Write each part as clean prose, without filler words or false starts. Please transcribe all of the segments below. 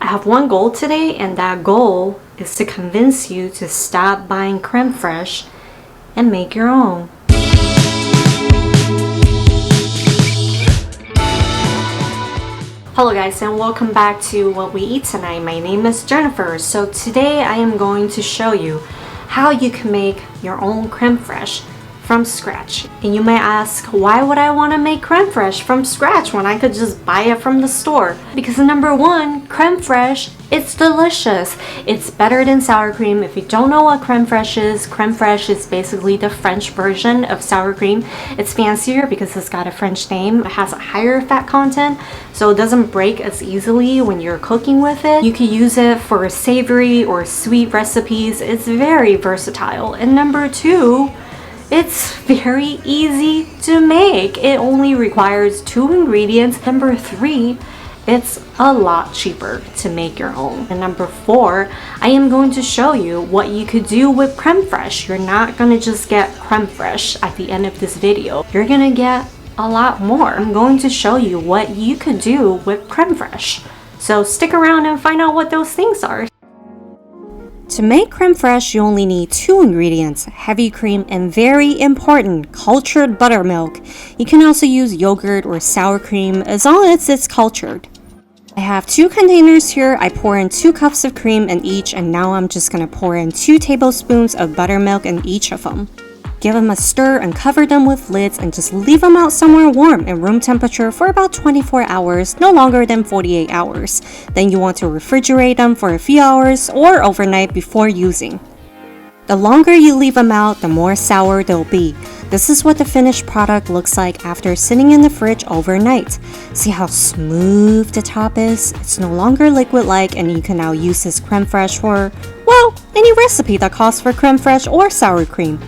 have one goal today, and that goal is to convince you to stop buying creme fraiche and make your own. Hello guys, and welcome back to What We Eat Tonight. My name is Jennifer. So today I am going to show you how you can make your own creme fraiche from scratch. And you may ask, why would I want to make creme fraiche from scratch when I could just buy it from the store? Because number one, creme fraiche, it's delicious. It's better than sour cream. If you don't know what creme fraiche is basically the French version of sour cream. It's fancier because it's got a French name. It has a higher fat content, so it doesn't break as easily when you're cooking with it. You can use it for savory or sweet recipes. It's very versatile. And number two, it's very easy to make. It only requires 2 ingredients. Number 3, it's a lot cheaper to make your own. And number 4, I am going to show you what you could do with creme fraiche. You're not gonna just get creme fraiche at the end of this video. You're gonna get a lot more. I'm going to show you what you could do with creme fraiche. So stick around and find out what those things are. To make creme fraiche, you only need 2 ingredients, heavy cream and very important, cultured buttermilk. You can also use yogurt or sour cream as long as it's cultured. I have 2 containers here. I pour in 2 cups of cream in each, and now I'm just gonna pour in 2 tablespoons of buttermilk in each of them. Give them a stir and cover them with lids and just leave them out somewhere warm in room temperature for about 24 hours, no longer than 48 hours. Then you want to refrigerate them for a few hours or overnight before using. The longer you leave them out, the more sour they'll be. This is what the finished product looks like after sitting in the fridge overnight. See how smooth the top is? It's no longer liquid-like, and you can now use this creme fraiche for, well, any recipe that calls for creme fraiche or sour cream.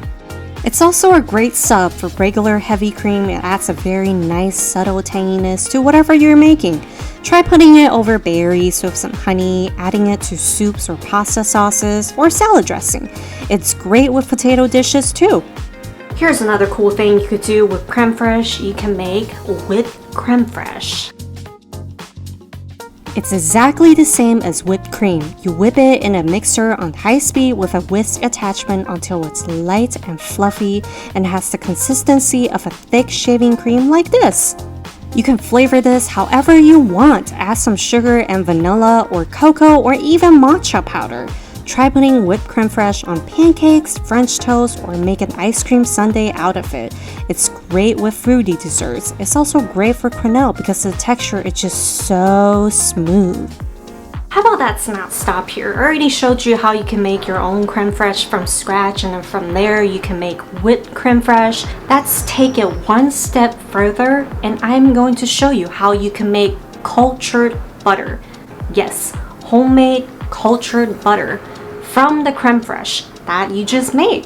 It's also a great sub for regular heavy cream. It adds a very nice subtle tanginess to whatever you're making. Try putting it over berries with some honey, adding it to soups or pasta sauces, or salad dressing. It's great with potato dishes too. Here's another cool thing you could do with creme fraiche. You can make whipped creme fraiche. It's exactly the same as whipped cream. You whip it in a mixer on high speed with a whisk attachment until it's light and fluffy and has the consistency of a thick shaving cream like this. You can flavor this however you want. Add some sugar and vanilla or cocoa or even matcha powder. Try putting whipped creme fraiche on pancakes, French toast, or make an ice cream sundae out of it. It's great with fruity desserts. It's also great for quenelle because the texture is just so smooth. How about that not stop here? I already showed you how you can make your own creme fraiche from scratch, and then from there you can make whipped creme fraiche. Let's take it one step further, and I'm going to show you how you can make cultured butter. Yes, homemade cultured butter from the creme fraiche that you just made.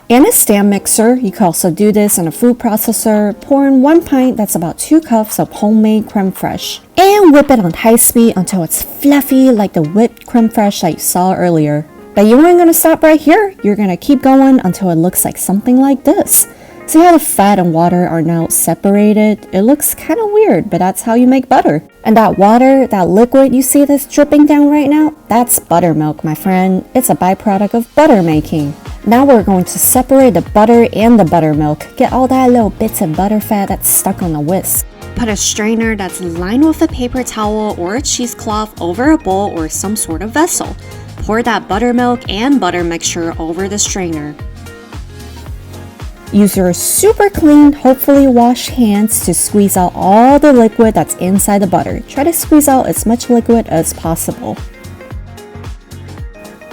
In a stand mixer, you can also do this in a food processor. Pour in 1 pint, that's about 2 cups of homemade creme fraiche, and whip it on high speed until it's fluffy like the whipped creme fraiche that you saw earlier. But you aren't gonna stop right here. You're gonna keep going until it looks like something like this. See how the fat and water are now separated? It looks kind of weird, but that's how you make butter. And that water, that liquid you see that's dripping down right now, that's buttermilk, my friend. It's a byproduct of butter making. Now we're going to separate the butter and the buttermilk. Get all that little bits of butter fat that's stuck on the whisk. Put a strainer that's lined with a paper towel or a cheesecloth over a bowl or some sort of vessel. Pour that buttermilk and butter mixture over the strainer. Use your super clean, hopefully washed hands to squeeze out all the liquid that's inside the butter. Try to squeeze out as much liquid as possible.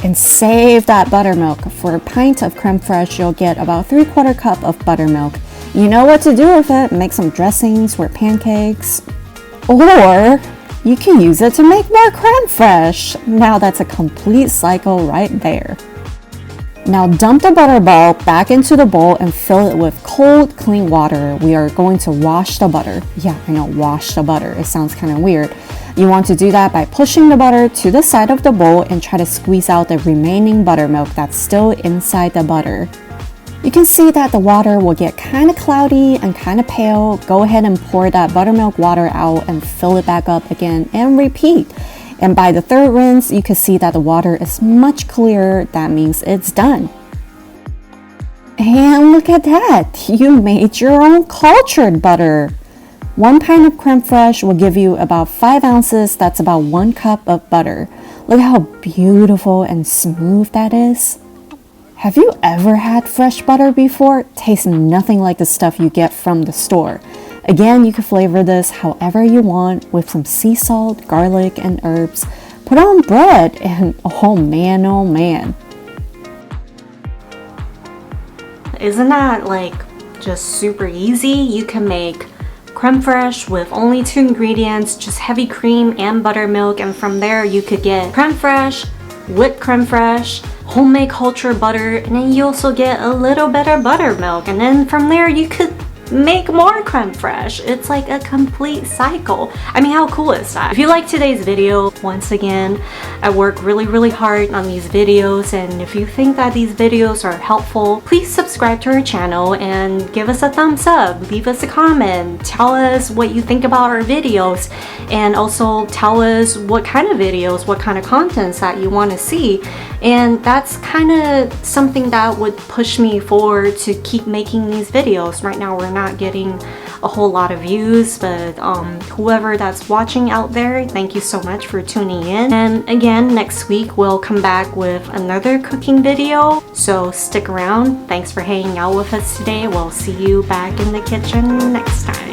And save that buttermilk. For a pint of creme fraiche, you'll get about 3/4 cup of buttermilk. You know what to do with it. Make some dressings for pancakes. Or you can use it to make more creme fraiche. Now that's a complete cycle right there. Now dump the butter ball back into the bowl and fill it with cold, clean water. We are going to wash the butter. Yeah, I know, wash the butter. It sounds kind of weird. You want to do that by pushing the butter to the side of the bowl and try to squeeze out the remaining buttermilk that's still inside the butter. You can see that the water will get kind of cloudy and kind of pale. Go ahead and pour that buttermilk water out and fill it back up again and repeat. And by the third rinse, you can see that the water is much clearer. That means it's done. And look at that, you made your own cultured butter. 1 pint of creme fraiche will give you about 5 ounces. That's about 1 cup of butter. Look how beautiful and smooth that is. Have you ever had fresh butter before? It tastes nothing like the stuff you get from the store. Again, you can flavor this however you want with some sea salt, garlic, and herbs. Put on bread and oh man. Isn't that like just super easy? You can make creme fraiche with only 2 ingredients, just heavy cream and buttermilk, and from there you could get creme fraiche, whipped creme fraiche, homemade cultured butter, and then you also get a little bit of buttermilk, and then from there you could make more creme fraiche. It's like a complete cycle. I mean, how cool is that? If you like today's video, once again, I work really hard on these videos, and if you think that these videos are helpful, please subscribe to our channel and give us a thumbs up, leave us a comment, tell us what you think about our videos, and also tell us what kind of videos, what kind of contents that you want to see. And that's kind of something that would push me forward to keep making these videos. Right now we're not getting a whole lot of views, but whoever that's watching out there, thank you so much for tuning in. And again, next week we'll come back with another cooking video, so stick around. Thanks for hanging out with us today. We'll see you back in the kitchen next time.